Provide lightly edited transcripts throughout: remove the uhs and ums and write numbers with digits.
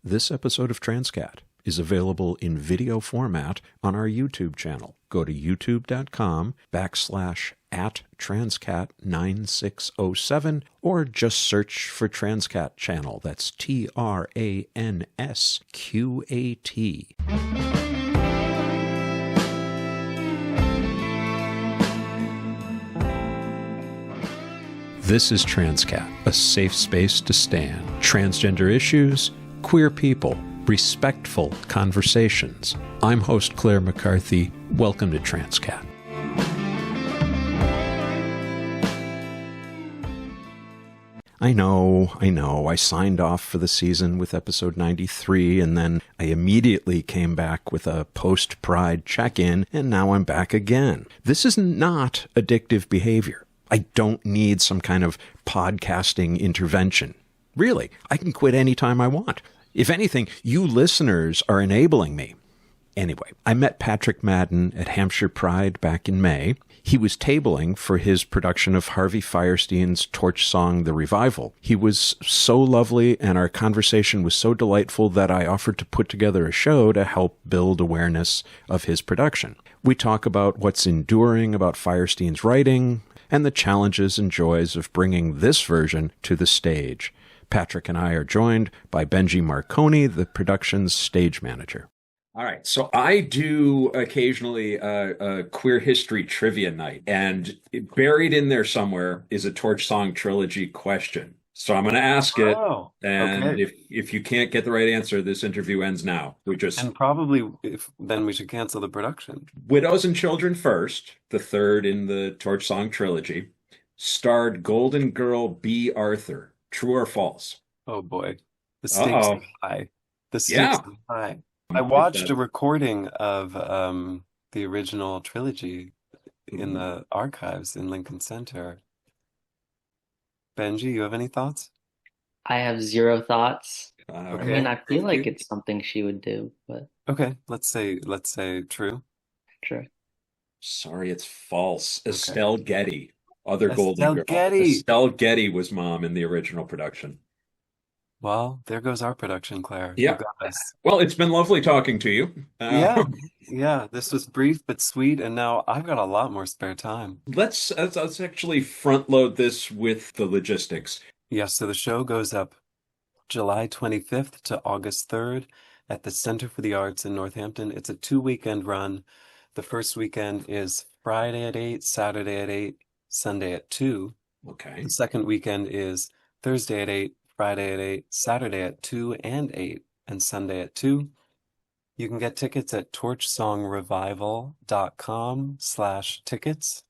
This episode of Transqat is available in video format on our YouTube channel. Go to youtube.com/@transcat9607 or just search for Transqat channel. That's TRANSQAT. This is Transqat, a safe space to stand. Transgender issues, queer people, respectful conversations. I'm host Claire McCarthy. Welcome to Transqat. I know. I signed off for the season with episode 93, and then I immediately came back with a post-Pride check-in, and now I'm back again. This is not addictive behavior. I don't need some kind of podcasting intervention. Really, I can quit anytime I want. If anything, you listeners are enabling me. Anyway, I met Patric Madden at Hampshire Pride back in May. He was tabling for his production of Harvey Fierstein's torch song, The Revival. He was so lovely, and our conversation was so delightful that I offered to put together a show to help build awareness of his production. We talk about what's enduring about Fierstein's writing and the challenges and joys of bringing this version to the stage. Patric and I are joined by Benji Macroni, the production's stage manager. All right, so I do occasionally a queer history trivia night, and buried in there somewhere is a Torch Song Trilogy question. So I'm going to ask it, and okay. If you can't get the right answer, this interview ends now. And probably then we should cancel the production. Widows and Children First, the third in the Torch Song Trilogy, starred Golden Girl B. Arthur. True or false? Oh boy, the stakes are high. The stakes are high. I watched a recording of the original trilogy in the archives in Lincoln Center. Benji, you have any thoughts? I have zero thoughts. Okay. I mean, I feel like it's something she would do, but okay, let's say true. True. Sorry, it's false. Okay. Estelle Getty, other Golden Girl. Estelle Getty was mom in the original production. Well, there goes our production, Claire. Yeah. Well, it's been lovely talking to you. Yeah. This was brief but sweet, and now I've got a lot more spare time. Let's actually front load this with the logistics. Yes, so the show goes up July 25th to August 3rd at the Center for the Arts in Northampton. It's a 2-weekend run. The first weekend is Friday at 8, Saturday at 8, Sunday at 2. Okay. The second weekend is Thursday at 8, Friday at 8, Saturday at 2 and 8, and Sunday at 2. You can get tickets at torchsongrevival.com/tickets.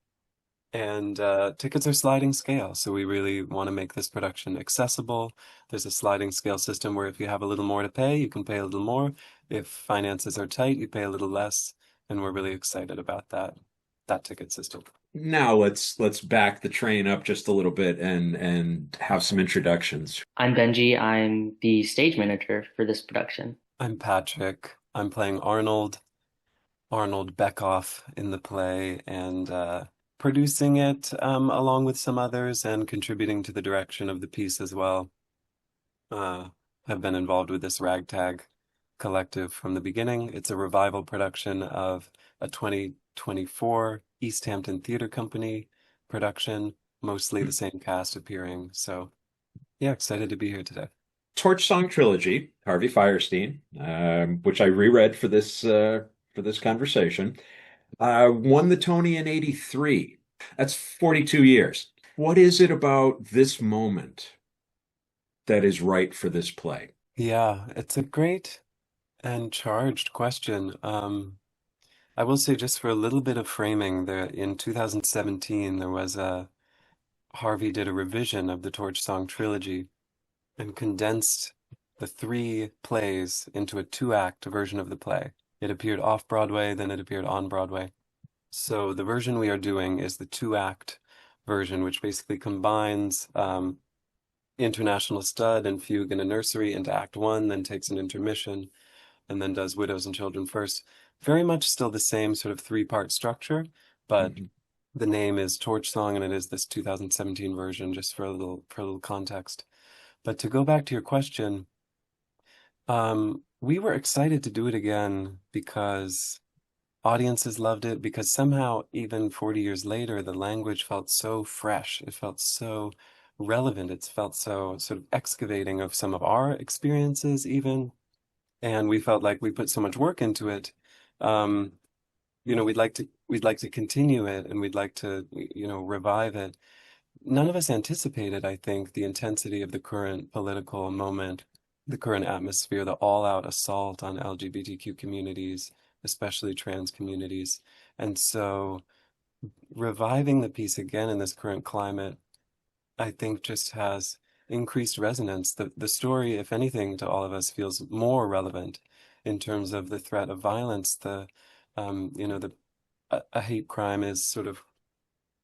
And tickets are sliding scale, so we really want to make this production accessible. There's a sliding scale system where if you have a little more to pay, you can pay a little more. If finances are tight, you pay a little less. And we're really excited about that ticket system. Now let's back the train up just a little bit and have some introductions. I'm Benji. I'm the stage manager for this production. I'm Patric. I'm playing Arnold Beckoff in the play, and producing it along with some others and contributing to the direction of the piece as well. Have been involved with this ragtag collective from the beginning. It's a revival production of a 2024 Easthampton Theatre Company production, mostly the same cast appearing. So, yeah, excited to be here today. Torch Song Trilogy, Harvey Fierstein, which I reread for this conversation, won the Tony in '83. That's 42 years. What is it about this moment that is right for this play? Yeah, it's a great and charged question. I will say, just for a little bit of framing, there in 2017 there was Harvey did a revision of the Torch Song Trilogy and condensed the 3 plays into a 2-act version of the play. It appeared off Broadway, then it appeared on Broadway. So the version we are doing is the 2-act version, which basically combines International Stud and Fugue in a Nursery into Act 1, then takes an intermission, and then does Widows and Children First. Very much still the same sort of 3-part structure, but the name is Torch Song, and it is this 2017 version, just for a little context. But to go back to your question, We were excited to do it again because audiences loved it, because somehow, even 40 years later, the language felt so fresh. It felt so relevant. It felt so sort of excavating of some of our experiences, even. And we felt like we put so much work into it. Um, we'd like to continue it, and we'd like to, revive it. None of us anticipated, I think, the intensity of the current political moment, the current atmosphere, the all-out assault on LGBTQ communities, especially trans communities. And so reviving the piece again in this current climate, I think just has increased resonance. The story, if anything, to all of us feels more relevant in terms of the threat of violence. The a hate crime is sort of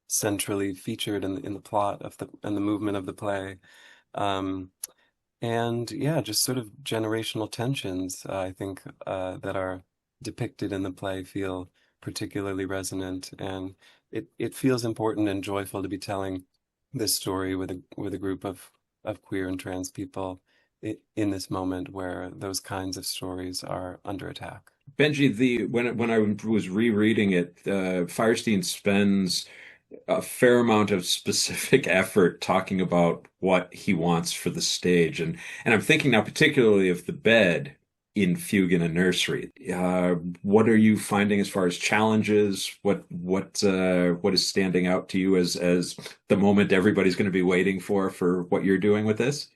centrally featured in the plot of the movement of the play. Um, and yeah, just sort of generational tensions, I think, that are depicted in the play feel particularly resonant, and it feels important and joyful to be telling this story with a group of queer and trans people in this moment where those kinds of stories are under attack. Benji, when I was rereading it, Fierstein spends a fair amount of specific effort talking about what he wants for the stage, and I'm thinking now particularly of the bed in Fugue in a Nursery. What are you finding as far as challenges? What is standing out to you as the moment everybody's going to be waiting for what you're doing with this?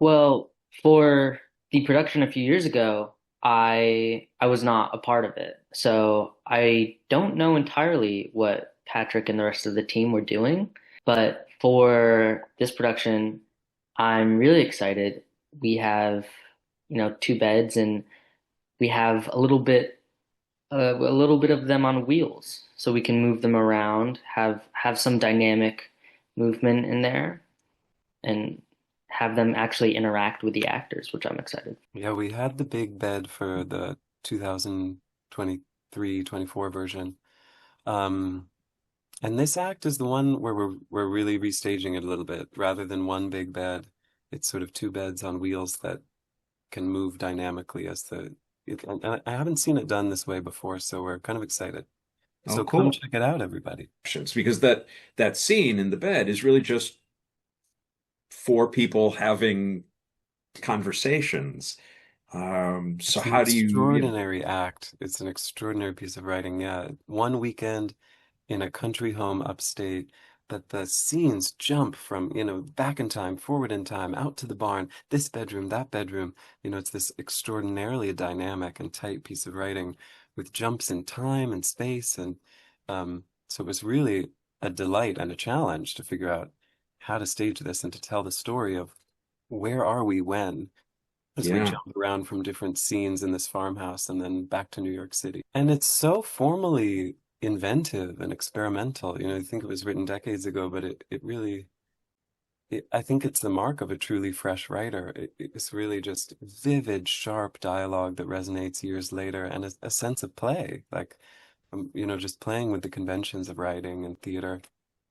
Well, for the production a few years ago, I was not a part of it. So I don't know entirely what Patric and the rest of the team were doing, but for this production, I'm really excited. We have, two beds and we have a little bit of them on wheels, so we can move them around, have some dynamic movement in there, and have them actually interact with the actors, which I'm excited. Yeah, we had the big bed for the 2023-24 version. Um, and this act is the one where we're really restaging it a little bit. Rather than one big bed, it's sort of two beds on wheels that can move dynamically and I haven't seen it done this way before, so we're kind of excited. Oh, So come cool. check it out, everybody. Because that scene in the bed is really just four people having conversations. So It's an how do you? extraordinary act. It's an extraordinary piece of writing. Yeah. One weekend in a country home upstate, that the scenes jump from, back in time, forward in time, out to the barn, this bedroom, that bedroom. It's this extraordinarily dynamic and tight piece of writing with jumps in time and space. And so it was really a delight and a challenge to figure out how to stage this and to tell the story of where are we when, as we Yeah, jump around from different scenes in this farmhouse and then back to New York City. And it's so formally inventive and experimental. I think it was written decades ago, but it really, I think it's the mark of a truly fresh writer. It's really just vivid, sharp dialogue that resonates years later, and a sense of play, like, just playing with the conventions of writing and theater,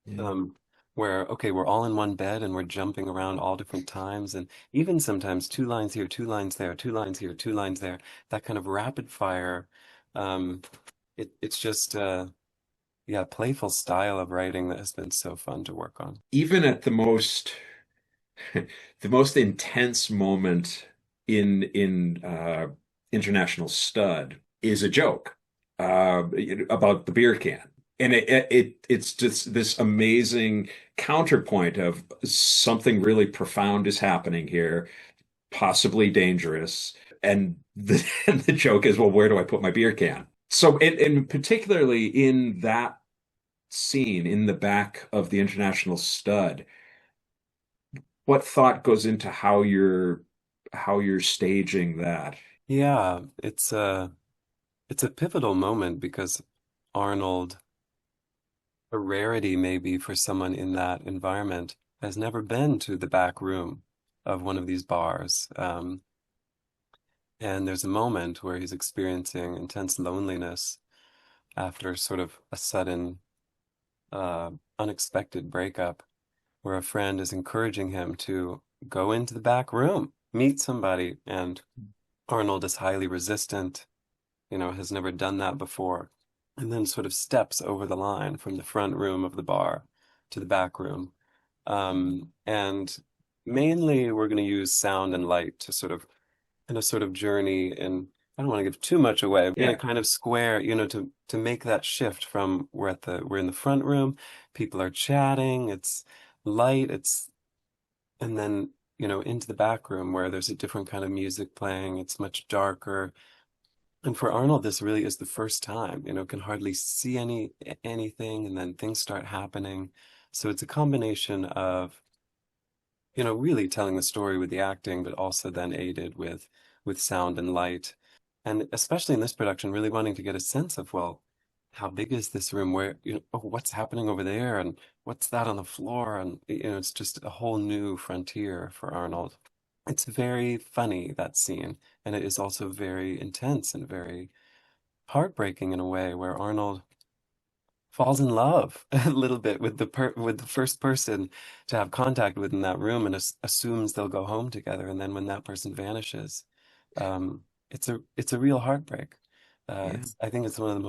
yeah, um, where, okay, we're all in one bed and we're jumping around all different times, and even sometimes two lines here, two lines there, two lines here, two lines there, that kind of rapid fire. Um, it's just, yeah, playful style of writing that has been so fun to work on. even at the most intense moment in International Stud is a joke about the beer can. And it's just this amazing counterpoint of something really profound is happening here, possibly dangerous. And and the joke is, well, where do I put my beer can? So, and particularly in that scene in the back of the International Stud, what thought goes into how you're staging that? Yeah, it's a pivotal moment because Arnold, a rarity maybe for someone in that environment, has never been to the back room of one of these bars. And there's a moment where he's experiencing intense loneliness after sort of a sudden, unexpected breakup, where a friend is encouraging him to go into the back room. meet somebody, and Arnold is highly resistant, has never done that before, and then sort of steps over the line from the front room of the bar to the back room. And mainly we're going to use sound and light to sort of, in a sort of journey, and I don't want to give too much away, in a Yeah. kind of square, to make that shift from we're in the front room, people are chatting, it's light, and then, into the back room where there's a different kind of music playing, it's much darker. And for Arnold, this really is the first time, can hardly see anything, and then things start happening. So it's a combination of, really telling the story with the acting, but also then aided with sound and light. And especially in this production, really wanting to get a sense of, well, how big is this room? Where, oh, what's happening over there? And what's that on the floor? And, it's just a whole new frontier for Arnold. It's very funny, that scene. And it is also very intense and very heartbreaking in a way, where Arnold falls in love a little bit with with the first person to have contact with in that room, and assumes they'll go home together. And then when that person vanishes, it's a real heartbreak. Yeah. I think it's one of the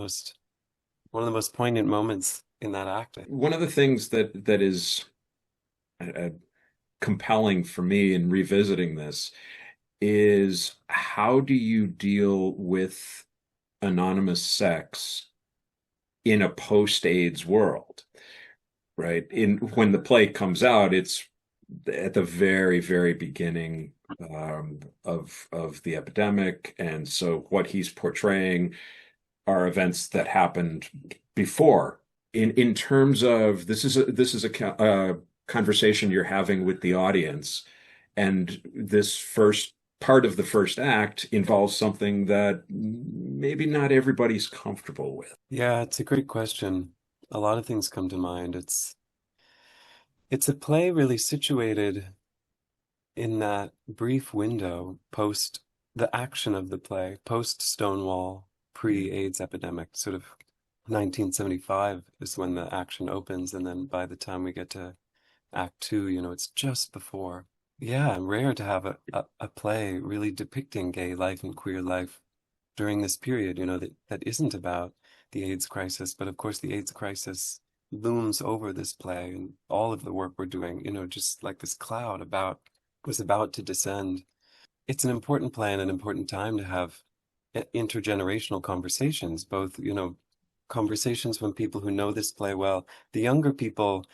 most poignant moments in that acting. One of the things that is uh, compelling for me in revisiting this is how do you deal with anonymous sex in a post-AIDS world, right? In when the play comes out, it's at the very, very beginning of the epidemic, and so what he's portraying are events that happened before. In terms of this is a conversation you're having with the audience, and this first part of the first act involves something that maybe not everybody's comfortable with. Yeah, it's a great question. A lot of things come to mind. It's a play really situated in that brief window post the action of the play, post Stonewall, pre-AIDS epidemic, sort of 1975 is when the action opens, and then by the time we get to Act Two, it's just before. Yeah, rare to have a play really depicting gay life and queer life during this period, that isn't about the AIDS crisis. But of course, the AIDS crisis looms over this play and all of the work we're doing, just like this cloud was about to descend. It's an important play and an important time to have intergenerational conversations, both, conversations from people who know this play well. The younger people,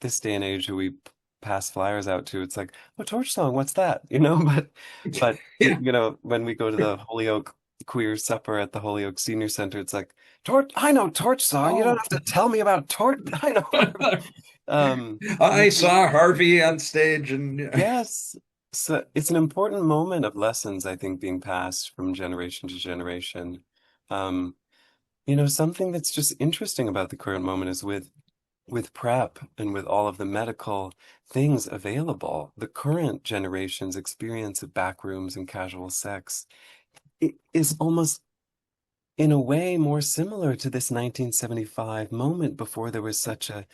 this day and age, who we pass flyers out to, it's like, oh, Torch Song, what's that? But Yeah. when we go to the Holyoke queer supper at the Holyoke Senior Center, it's like, Torch, I know Torch Song. You don't Oh, have to tell me about Torch. I know. I saw Harvey on stage, and Yes. So it's an important moment of lessons, I think, being passed from generation to generation. Um, Something that's just interesting about the current moment is with PrEP and with all of the medical things available, the current generation's experience of back rooms and casual sex is almost in a way more similar to this 1975 moment before there was such a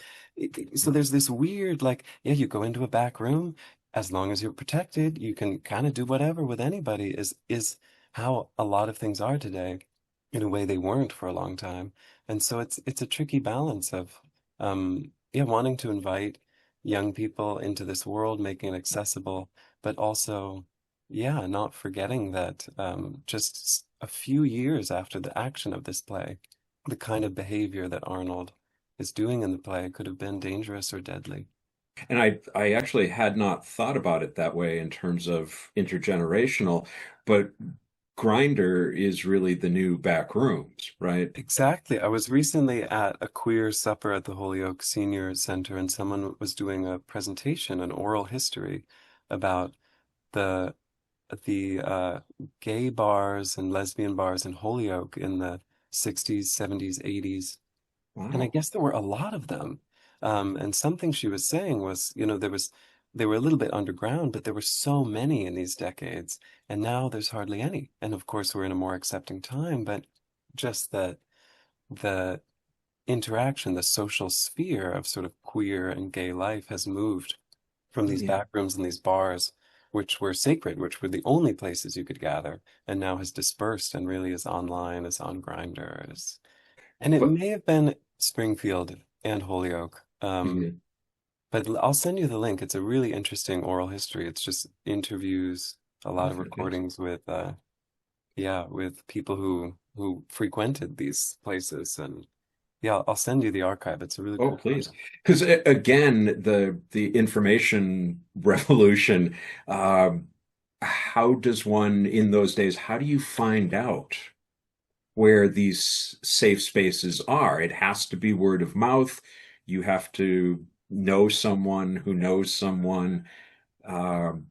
so there's this weird, like, yeah, you go into a back room, as long as you're protected you can kind of do whatever with anybody, is how a lot of things are today, in a way they weren't for a long time. And so it's a tricky balance of yeah, wanting to invite young people into this world, making it accessible, but also, yeah, not forgetting that just a few years after the action of this play, the kind of behavior that Arnold is doing in the play could have been dangerous or deadly. I actually had not thought about it that way in terms of intergenerational, but Grinder is really the new back rooms, right? Exactly. I was recently at a queer supper at the Holyoke Senior Center, and someone was doing a presentation, an oral history about the the gay bars and lesbian bars in Holyoke in the 60s, 70s, 80s. And I Wow. guess there were a lot of them. And something she was saying was, they were a little bit underground, but there were so many in these decades, and now there's hardly any. And of course, we're in a more accepting time, but just the interaction, the social sphere of sort of queer and gay life has moved from these Yeah. back rooms and these bars which were sacred, which were the only places you could gather, and now has dispersed and really is online, is on Grindr, and it But may have been Springfield and Holyoke. Mhm. But I'll send you the link. It's a really interesting oral history. It's just interviews, a Oh, lot of fantastic. recordings with yeah, with people who frequented these places. And yeah, I'll send you the archive. It's a really Oh, cool please. project. Because again, the information revolution, how does one in those days, how do you find out where these safe spaces are? It has to be word of mouth. You have to know someone who knows someone, um,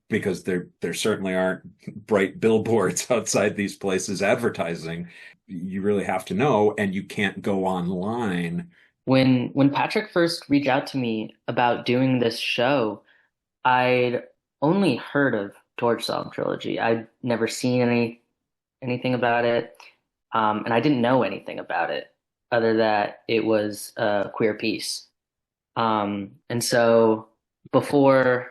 because there certainly aren't bright billboards outside these places advertising. You really have to know, and you can't go online. When Patrick first reached out to me about doing this show, I'd only heard of Torch Song Trilogy. I'd never seen anything about it, and I didn't know anything about it other that it was a queer piece. And so before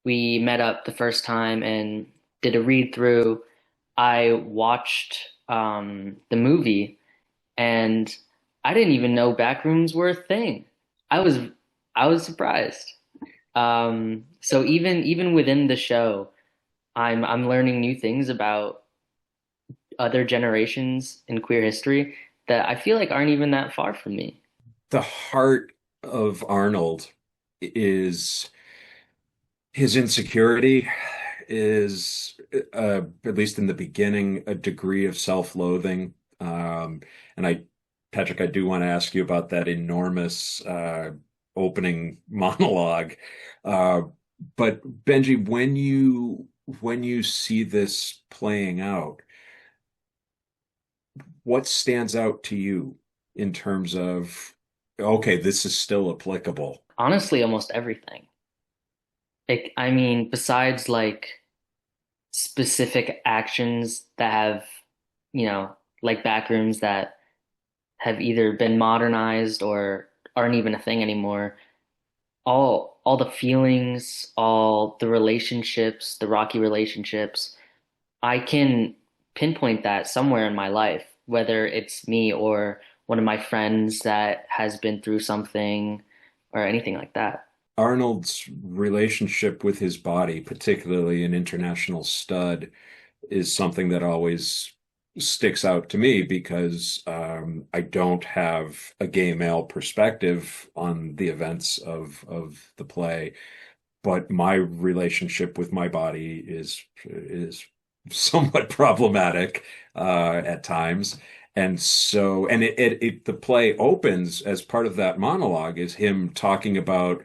we met up the first time and did a read through, I watched the movie, and I didn't even know backrooms were a thing. I was I was surprised. So even within the show, I'm learning new things about other generations in queer history that I feel like aren't even that far from me. The heart of Arnold is his insecurity, is at least in the beginning, a degree of self-loathing. And Patrick, I do want to ask you about that enormous opening monologue. Uh, but Benji, when you see this playing out, what stands out to you in terms of, okay, this is still applicable? Honestly, almost everything. I mean, besides like specific actions that have, you know, like backrooms that have either been modernized or aren't even a thing anymore, all the feelings, all the relationships, the rocky relationships, I can pinpoint that somewhere in my life, whether it's me or one of my friends that has been through something or anything like that. Arnold's relationship with his body, particularly in International Stud, is something that always sticks out to me because I don't have a gay male perspective on the events of the play, but my relationship with my body is somewhat problematic at times. And so, and the play opens as part of that monologue is him talking about,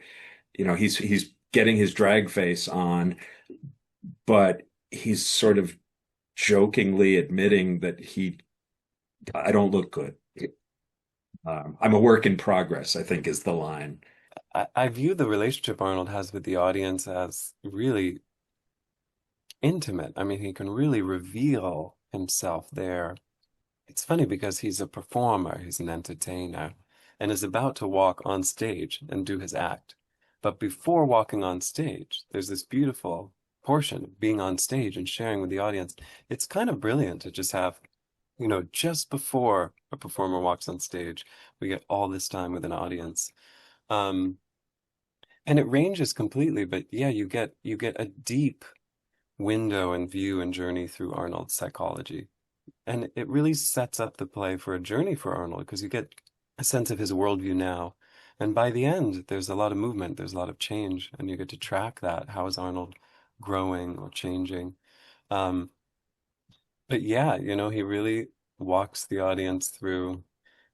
he's getting his drag face on, but he's sort of jokingly admitting that I don't look good. I'm a work in progress, I think is the line. I view the relationship Arnold has with the audience as really intimate. I mean, he can really reveal himself there. It's funny because he's a performer, he's an entertainer, and is about to walk on stage and do his act. But before walking on stage, there's this beautiful portion of being on stage and sharing with the audience. It's kind of brilliant to just have, just before a performer walks on stage, we get all this time with an audience. Um, and it ranges completely, but yeah, you get a deep window and view and journey through Arnold's psychology. And it really sets up the play for a journey for Arnold because you get a sense of his worldview now. And by the end, there's a lot of movement, there's a lot of change, and you get to track that. How is Arnold growing or changing? Um, but yeah, he really walks the audience through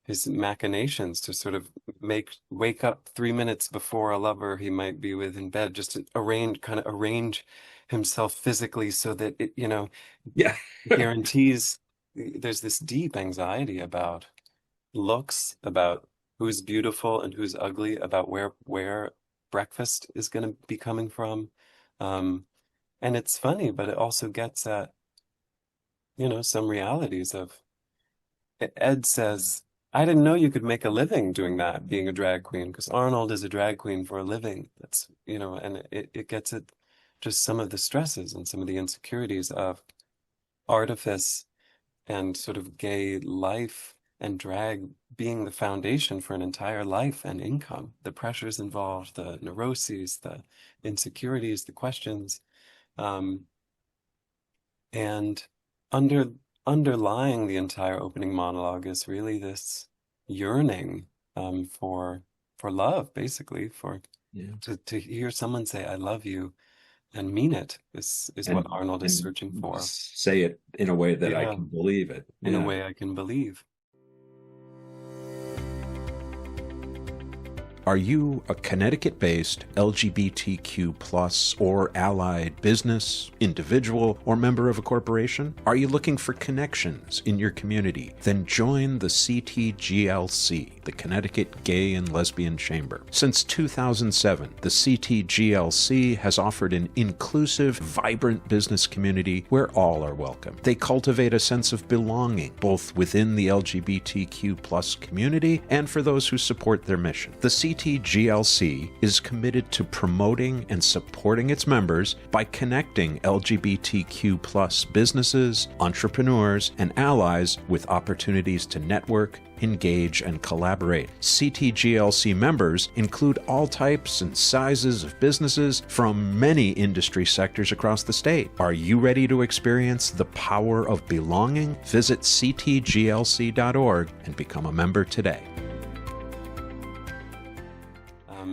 his machinations to sort of wake up 3 minutes before a lover he might be with in bed, just to arrange himself physically so that it Yeah. guarantees there's this deep anxiety about looks, about who's beautiful and who's ugly, about where breakfast is going to be coming from. Um, and it's funny, but it also gets at, some realities of Ed says, I didn't know you could make a living doing that, being a drag queen, because Arnold is a drag queen for a living. That's, and it gets at just some of the stresses and some of the insecurities of artifice and sort of gay life and drag being the foundation for an entire life and income. The pressures involved, the neuroses, the insecurities, the questions, um, and under underlying the entire opening monologue is really this yearning for love, basically, for Yeah. to hear someone say "I love you" and mean it is what Arnold is And searching for. say it in a way that I Yeah, can believe it. in a Yeah. way I can believe. Are you a Connecticut-based LGBTQ plus or allied business, individual, or member of a corporation? Are you looking for connections in your community? Then join the CTGLC, the Connecticut Gay and Lesbian Chamber. Since 2007, the CTGLC has offered an inclusive, vibrant business community where all are welcome. They cultivate a sense of belonging, both within the LGBTQ plus community and for those who support their mission. The CTGLC is committed to promoting and supporting its members by connecting LGBTQ plus businesses, entrepreneurs, and allies with opportunities to network, engage, and collaborate. CTGLC members include all types and sizes of businesses from many industry sectors across the state. Are you ready to experience the power of belonging? Visit ctglc.org and become a member today.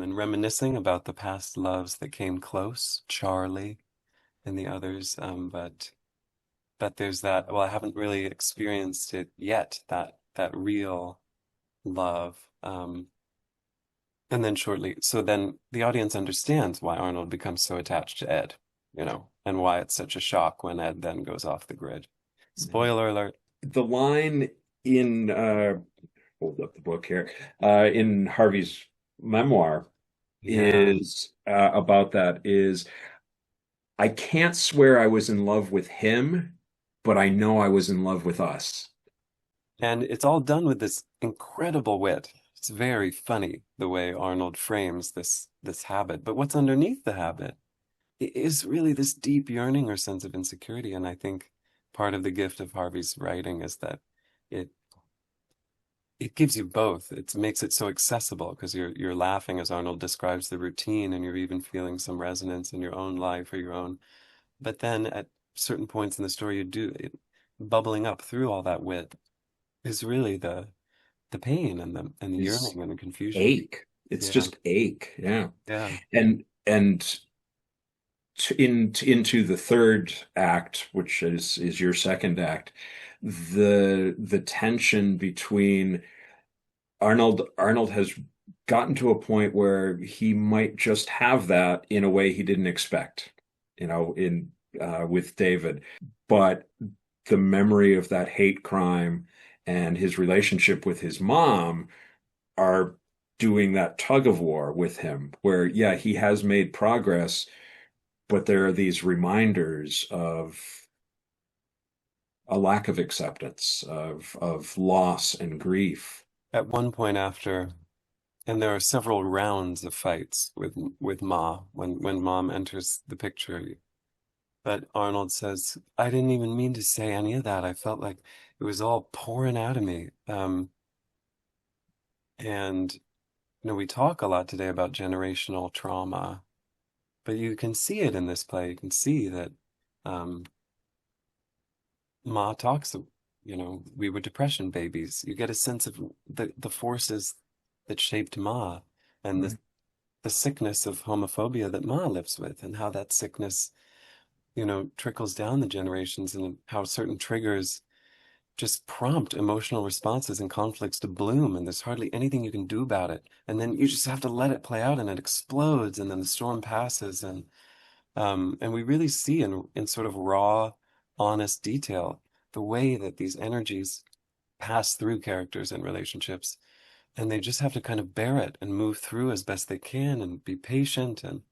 And reminiscing about the past loves that came close, Charlie and the others, but there's that, well, I haven't really experienced it yet, that real love. And then so then the audience understands why Arnold becomes so attached to Ed, and why it's such a shock when Ed then goes off the grid. Spoiler alert. The line in, hold up the book here, in Harvey's memoir is about that is, I can't swear I was in love with him, but I know I was in love with us. And it's all done with this incredible wit. It's very funny the way Arnold frames this habit. But what's underneath the habit is really this deep yearning or sense of insecurity. And I think part of the gift of Harvey's writing is that it gives you both. It makes it so accessible because you're laughing as Arnold describes the routine, and you're even feeling some resonance in your own life or your own. But then at certain points in the story, bubbling up through all that wit is really the pain and the yearning and the confusion. Ache. It's just ache. Yeah. Yeah. And into the third act, which is your second act, the tension between Arnold has gotten to a point where he might just have that in a way he didn't expect, with David. But the memory of that hate crime and his relationship with his mom are doing that tug of war with him, where, yeah, he has made progress, but there are these reminders of a lack of acceptance, of loss and grief. At one point after, and there are several rounds of fights with Ma when Mom enters the picture. But Arnold says, I didn't even mean to say any of that. I felt like it was all pouring out of me. And we talk a lot today about generational trauma, but you can see it in this play. You can see that Ma talks, we were depression babies. You get a sense of the forces that shaped Ma and the sickness of homophobia that Ma lives with, and how that sickness, trickles down the generations, and how certain triggers just prompt emotional responses and conflicts to bloom, and there's hardly anything you can do about it. And then you just have to let it play out, and it explodes, and then the storm passes, and we really see in sort of raw, honest detail the way that these energies pass through characters and relationships, and they just have to kind of bear it and move through as best they can and be patient. And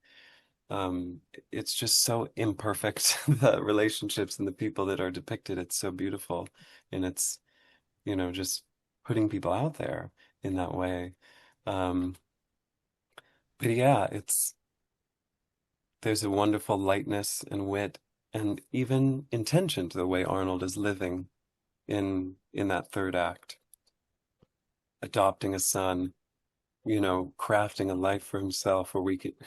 it's just so imperfect, the relationships and the people that are depicted. It's so beautiful, and it's just putting people out there in that way. But yeah, there's a wonderful lightness and wit and even intention to the way Arnold is living in that third act, adopting a son, crafting a life for himself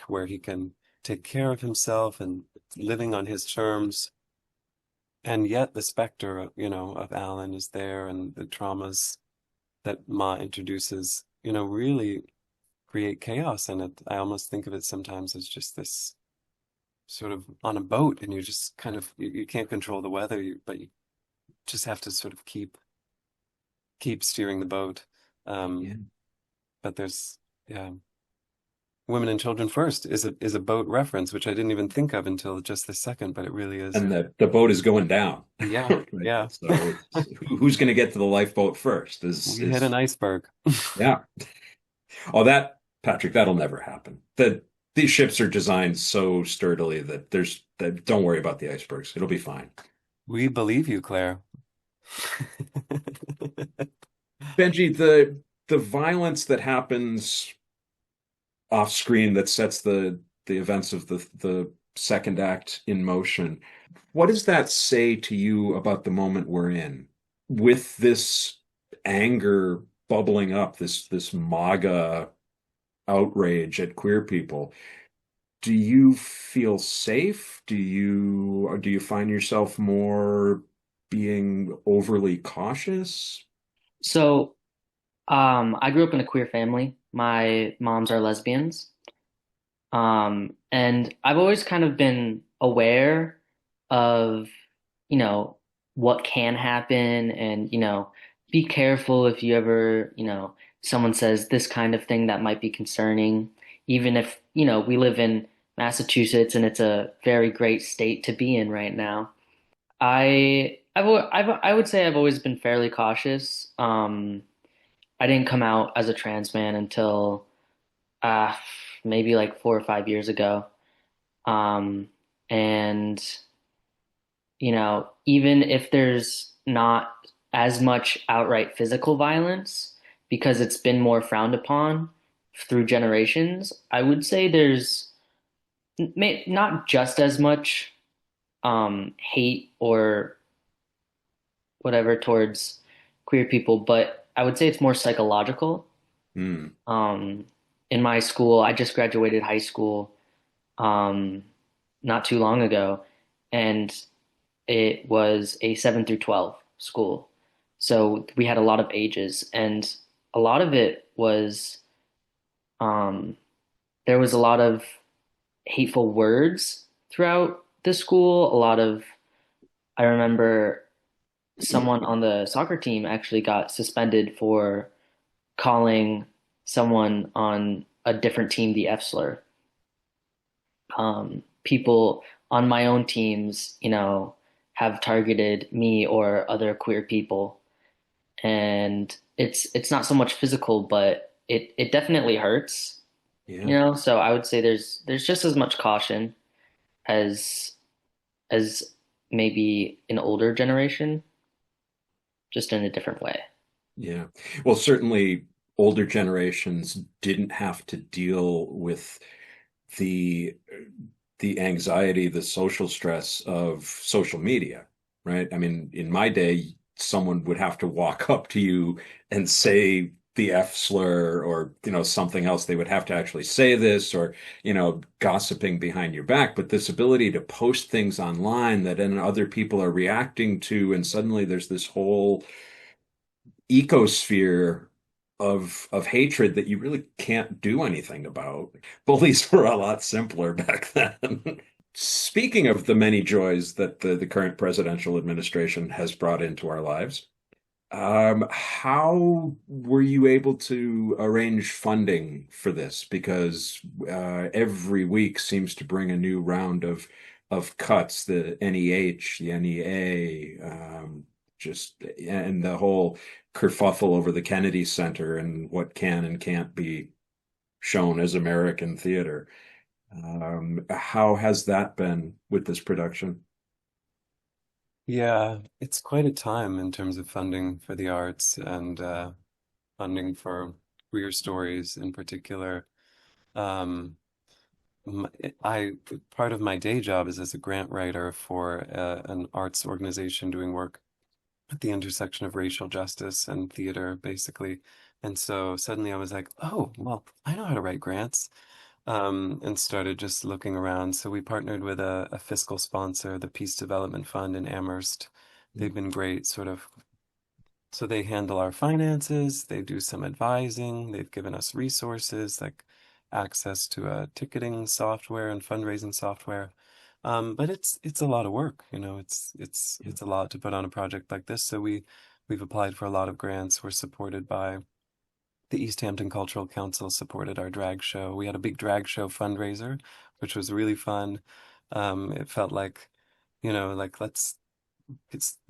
where he can take care of himself and living on his terms. And yet the specter, of Alan is there, and the traumas that Ma introduces, really create chaos in it. I almost think of it sometimes as just this sort of on a boat, and you just kind of you can't control the weather, but you just have to sort of keep steering the boat. Yeah. But there's yeah, women and children first is a boat reference, which I didn't even think of until just this second, but it really is. And the boat is going down. Yeah, Right? yeah. So who's going to get to the lifeboat first? We hit an iceberg. Yeah. Oh, Patrick, that'll never happen. These ships are designed so sturdily that don't worry about the icebergs. It'll be fine. We believe you, Claire. Benji, the violence that happens off screen that sets the events of the second act in motion, what does that say to you about the moment we're in? With this anger bubbling up, this MAGA outrage at queer people, do you feel safe? Do you find yourself more being overly cautious? So, I grew up in a queer family. My moms are lesbians. And I've always kind of been aware of, you know, what can happen and, be careful if you ever, someone says this kind of thing that might be concerning, even if, we live in Massachusetts and it's a very great state to be in right now. I would say I've always been fairly cautious. I didn't come out as a trans man until uh, maybe like 4 or 5 years ago. Um, and, even if there's not as much outright physical violence, because it's been more frowned upon through generations, I would say there's not just as much hate or whatever towards queer people, but I would say it's more psychological. Hmm. In my school, I just graduated high school um, not too long ago, and it was a 7 through 12 school. So we had a lot of ages, and a lot of it was um, there was a lot of hateful words throughout the school. I remember someone on the soccer team actually got suspended for calling someone on a different team the F slur. People on my own teams, have targeted me or other queer people, and it's not so much physical, but it definitely hurts, Yeah. So I would say there's just as much caution as as maybe an older generation, just in a different way. Yeah. Well, certainly older generations didn't have to deal with the the anxiety, the social stress of social media, right? I mean, in my day, someone would have to walk up to you and say the F slur or, something else. They would have to actually say this or, gossiping behind your back. But this ability to post things online that then other people are reacting to, and suddenly there's this whole ecosphere of hatred that you really can't do anything about. Bullies were a lot simpler back then. Speaking of the many joys that the current presidential administration has brought into our lives, how were you able to arrange funding for this? Because every week seems to bring a new round of cuts, the NEH, the NEA, just and the whole kerfuffle over the Kennedy Center and what can and can't be shown as American theater. How has that been with this production? Yeah, it's quite a time in terms of funding for the arts and funding for queer stories in particular. Um, I part of my day job is as a grant writer for an arts organization doing work at the intersection of racial justice and theater, basically. And so suddenly I was like, oh, well, I know how to write grants, and started just looking around. So we partnered with a fiscal sponsor, the Peace Development Fund in Amherst. They've been great, sort of. So they handle our finances, they do some advising, they've given us resources like access to a ticketing software and fundraising software. But it's a lot of work, you know, it's a lot to put on a project like this. So we've applied for a lot of grants. We're supported by the Easthampton Cultural Council supported our drag show. We had a big drag show fundraiser, which was really fun. It felt like, you know, like let's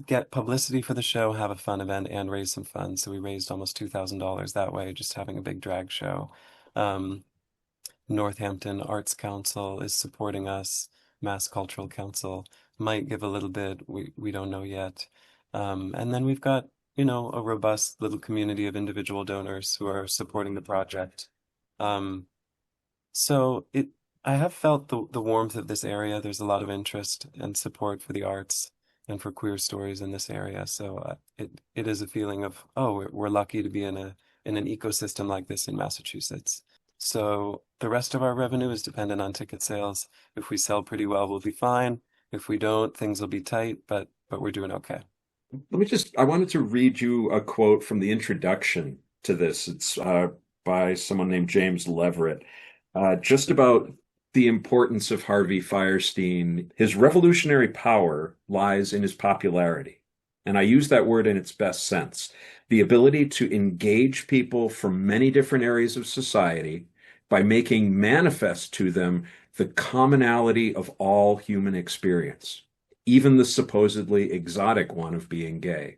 get publicity for the show, have a fun event, and raise some funds. So we raised almost $2,000 that way, just having a big drag show. Um, Northampton Arts Council is supporting us. Mass Cultural Council might give a little bit. We don't know yet. And then we've got, you know, a robust little community of individual donors who are supporting the project. Um, so I have felt the warmth of this area. There's a lot of interest and support for the arts and for queer stories in this area. So it is a feeling of, oh, we're lucky to be in an ecosystem like this in Massachusetts. So the rest of our revenue is dependent on ticket sales. If we sell pretty well, we'll be fine. If we don't, things will be tight, but we're doing okay. I wanted to read you a quote from the introduction to this. It's by someone named James Leverett, just about the importance of Harvey Fierstein. His revolutionary power lies in his popularity. And I use that word in its best sense. The ability to engage people from many different areas of society by making manifest to them the commonality of all human experience, even the supposedly exotic one of being gay.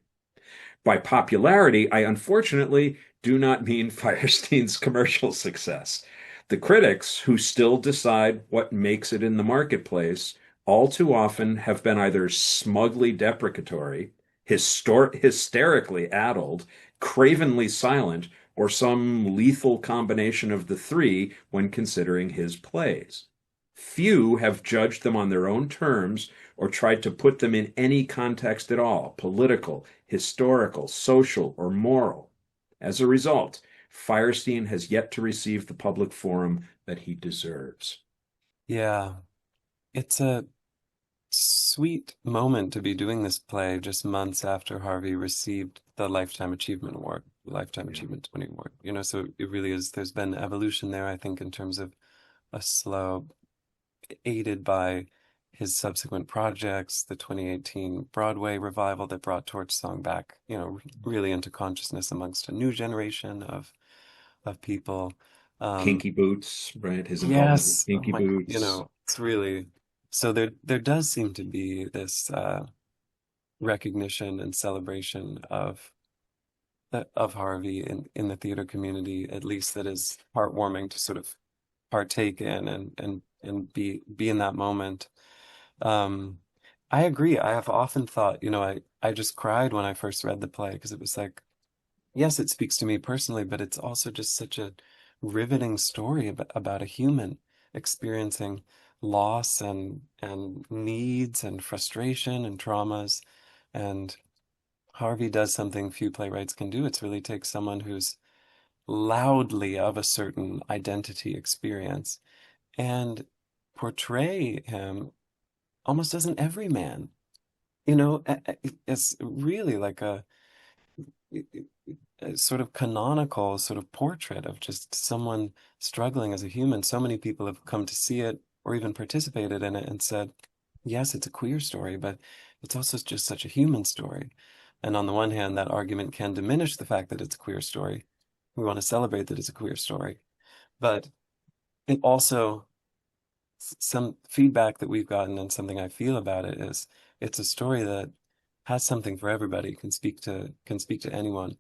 By popularity, I unfortunately do not mean Firestein's commercial success. The critics who still decide what makes it in the marketplace all too often have been either smugly deprecatory, hysterically addled, cravenly silent, or some lethal combination of the three when considering his plays. Few have judged them on their own terms or tried to put them in any context at all, political, historical, social, or moral. As a result, Fierstein has yet to receive the public forum that he deserves. Yeah, it's a sweet moment to be doing this play just months after Harvey received the Lifetime Achievement Award, Lifetime Yeah. Achievement 20 Award. You know, so it really is, there's been evolution there, I think, in terms of a slow, aided by his subsequent projects, the 2018 Broadway revival that brought Torch Song back, you know, really into consciousness amongst a new generation of people. Kinky Boots, right? His involvement with Yes, oh Kinky my, you Boots. know, it's really so there does seem to be this recognition and celebration of Harvey in the theater community, at least that is heartwarming to sort of partake in and be in that moment. Um, I agree. I have often thought, you know, I just cried when I first read the play because it was like, yes, it speaks to me personally, but it's also just such a riveting story about a human experiencing loss and needs and frustration and traumas. And Harvey does something few playwrights can do. It's really take someone who's loudly of a certain identity experience and portray him almost as an everyman. You know, it's really like a sort of canonical sort of portrait of just someone struggling as a human. So many people have come to see it or even participated in it and said, yes, it's a queer story, but it's also just such a human story. And on the one hand, that argument can diminish the fact that it's a queer story. We want to celebrate that it's a queer story. But it also, some feedback that we've gotten and something I feel about it is it's a story that has something for everybody, can speak to anyone.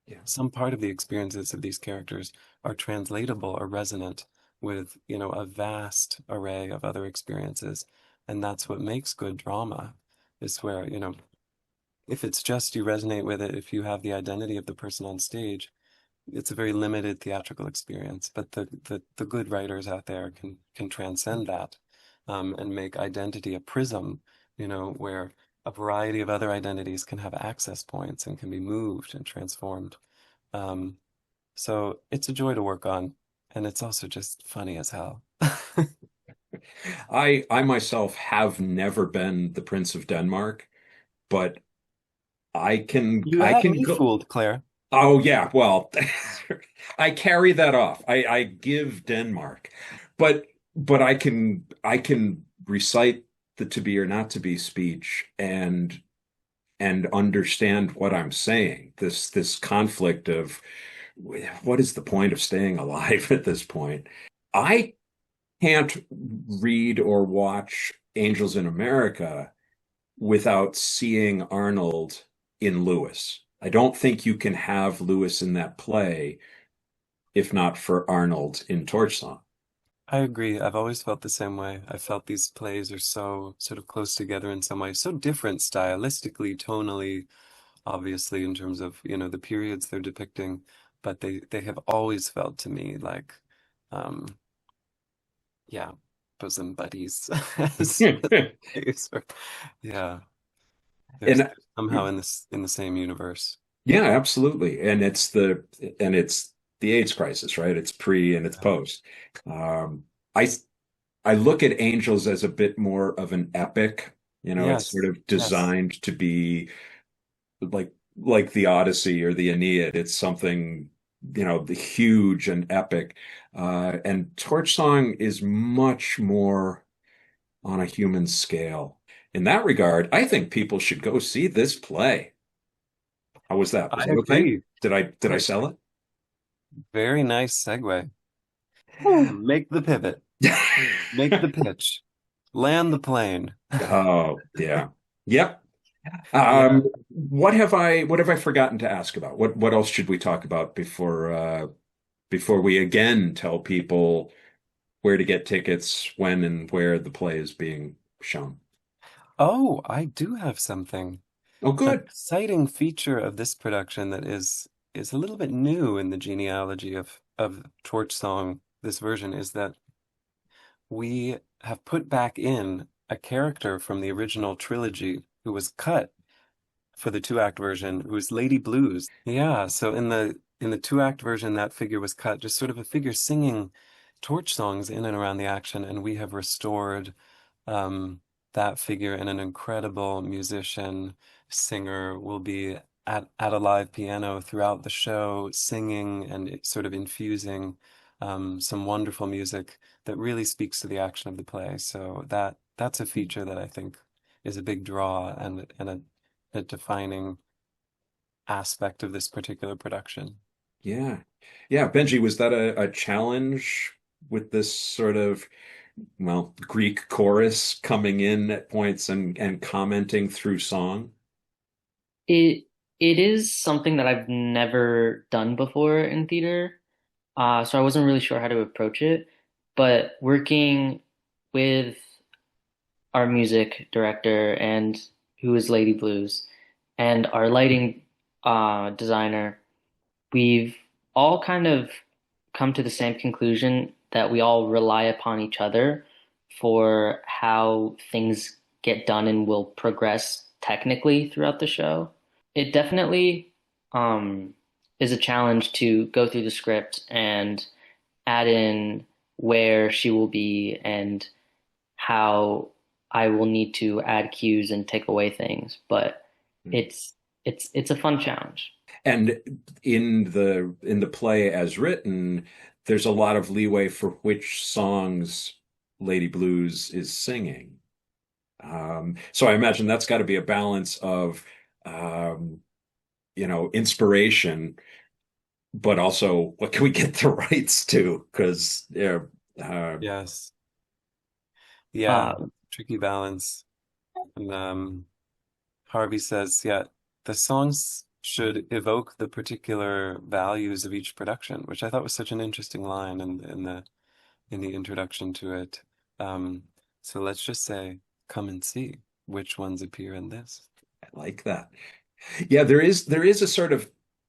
Yeah. Some part of the experiences of these characters are translatable or resonant with, you know, a vast array of other experiences. And that's what makes good drama, is where, you know, if it's just you resonate with it, if you have the identity of the person on stage, it's a very limited theatrical experience, but the good writers out there can transcend that, and make identity a prism, where a variety of other identities can have access points and can be moved and transformed. Um, so it's a joy to work on, and it's also just funny as hell. I myself have never been the Prince of Denmark, but You I had can me go. fooled, Claire. Oh yeah, well, I carry that off. I give Denmark, but I can recite the to be or not to be speech and understand what I'm saying. This conflict of what is the point of staying alive at this point? I can't read or watch Angels in America without seeing Arnold in Lewis. I don't think you can have Lewis in that play if not for Arnold in Torch Song. I agree. I've always felt the same way. I felt these plays are so sort of close together in some ways, so different stylistically, tonally, obviously, in terms of, the periods they're depicting, but they have always felt to me like, um, yeah, bosom buddies. as And plays or- yeah, they're somehow in the same universe. yeah, absolutely. And it's the AIDS crisis, right? It's pre and it's Yeah. post. Um, I I look at Angels as a bit more of an epic. It's sort Yes, of yes. designed to be like the Odyssey or the Aeneid. It's something, the huge and epic. And Torch Song is much more on a human scale. In that regard, I think people should go see this play. How was that? Was I that okay? agree. Did I Great. sell it? Very nice segue. Make the pivot. Make the pitch. Land the plane. Oh, yeah. Yep. Yeah. What have I forgotten to ask about? What else should we talk about before we again tell people where to get tickets, when and where the play is being shown? Oh, I do have something. Oh, An good. exciting feature of this production that is a little bit new in the genealogy of Torch Song, this version, is that we have put back in a character from the original trilogy who was cut for the two-act version, who's Lady Blues. Yeah, so in the two-act version, that figure was cut, just sort of a figure singing torch songs in and around the action, and we have restored um, that figure, and an incredible musician, singer will be at a live piano throughout the show, singing and sort of infusing some wonderful music that really speaks to the action of the play. So that's a feature that I think is a big draw and a defining aspect of this particular production. Yeah. Yeah, Benji, was that a challenge with this sort of, well, Greek chorus coming in at points and commenting through song? It it is something that I've never done before in theater, so I wasn't really sure how to approach it. But working with our music director and who is Lady Blues and our lighting designer, we've all kind of come to the same conclusion that we all rely upon each other for how things get done and will progress technically throughout the show. It definitely um, is a challenge to go through the script and add in where she will be and how I will need to add cues and take away things. But it's it's a fun challenge. And in the play as written, there's a lot of leeway for which songs Lady Blues is singing. So I imagine that's got to be a balance of um, inspiration, but also what can we get the rights to? Because yeah, Yes. Yeah, Uh, tricky balance. And Harvey says, yeah, the songs should evoke the particular values of each production, which I thought was such an interesting line in the introduction to it. Um, so let's just say, come and see which ones appear in this. I like that. Yeah, there is a sort of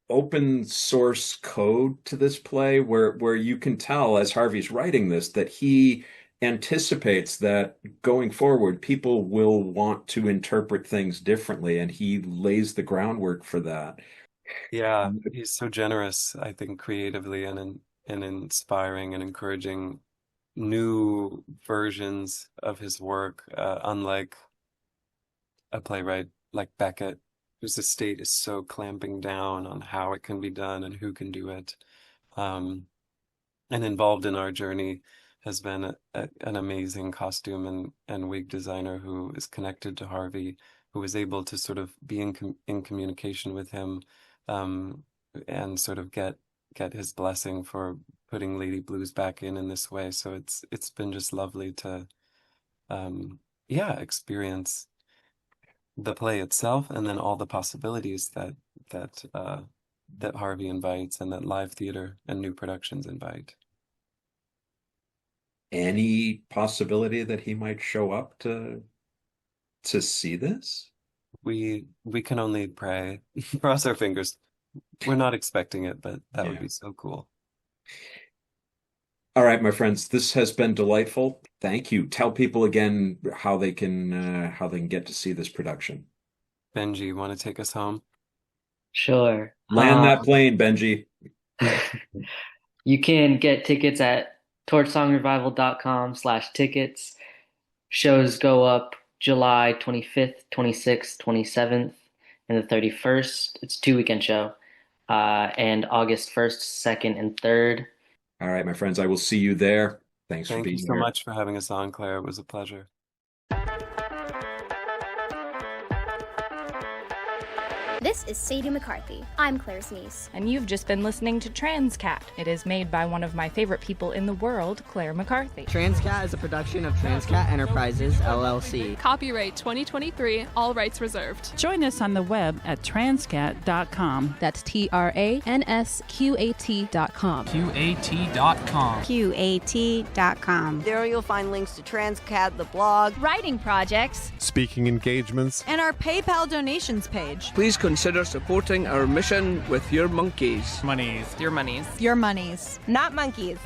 open source code to this play where you can tell, as Harvey's writing this, that he anticipates that going forward, people will want to interpret things differently, and he lays the groundwork for that. Yeah, he's so generous, I think, creatively and inspiring and encouraging new versions of his work, unlike a playwright like Beckett, whose estate is so clamping down on how it can be done and who can do it. And involved in our journey has been an amazing costume and wig designer who is connected to Harvey, who was able to sort of be in communication with him, and sort of get his blessing for putting Lady Blues back in this way. So it's been just lovely to experience the play itself, and then all the possibilities that Harvey invites and that live theater and new productions invite. Any possibility that he might show up to see this? We can only pray. Cross our fingers. We're not expecting it, but that would be so cool. All right, my friends, this has been delightful. Thank you. Tell people again how they can get to see this production. Benji, you want to take us home? Sure. Land that plane, Benji. You can get tickets at torchsongrevival.com/tickets. Shows go up July 25th, 26th, 27th, and the 31st. It's a 2-weekend show. And August 1st, 2nd, and 3rd. All right, my friends, I will see you there. Thanks for being here. Thank you so much for having us on, Claire. It was a pleasure. This is Sadie McCarthy. I'm Claire's niece. And you've just been listening to Transqat. It is made by one of my favorite people in the world, Claire McCarthy. Transqat is a production of Transqat Enterprises, LLC. Copyright 2023, all rights reserved. Join us on the web at transqat.com. That's TRANSQAT.com. QAT.com. QAT.com. There you'll find links to Transqat, the blog, writing projects, speaking engagements, and our PayPal donations page. Please consider supporting our mission with your monkeys. Monies. Your monies. Your monies. Not monkeys.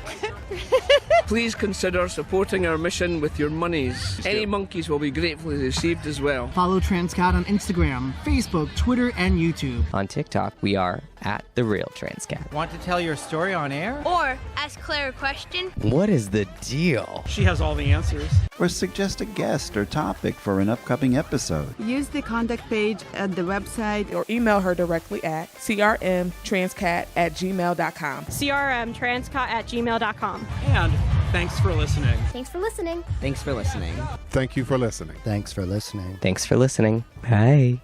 Please consider supporting our mission with your monies. Any monkeys will be gratefully received as well. Follow Transqat on Instagram, Facebook, Twitter, and YouTube. On TikTok, we are at The Real Transqat. Want to tell your story on air? Or ask Claire a question? What is the deal? She has all the answers. Or suggest a guest or topic for an upcoming episode. Use the contact page at the website or email her directly at crmtranscat@gmail.com. crmtranscat@gmail.com. And thanks for listening. Thanks for listening. Thanks for listening. Thank you for listening. Thanks for listening. Thanks for listening. Bye.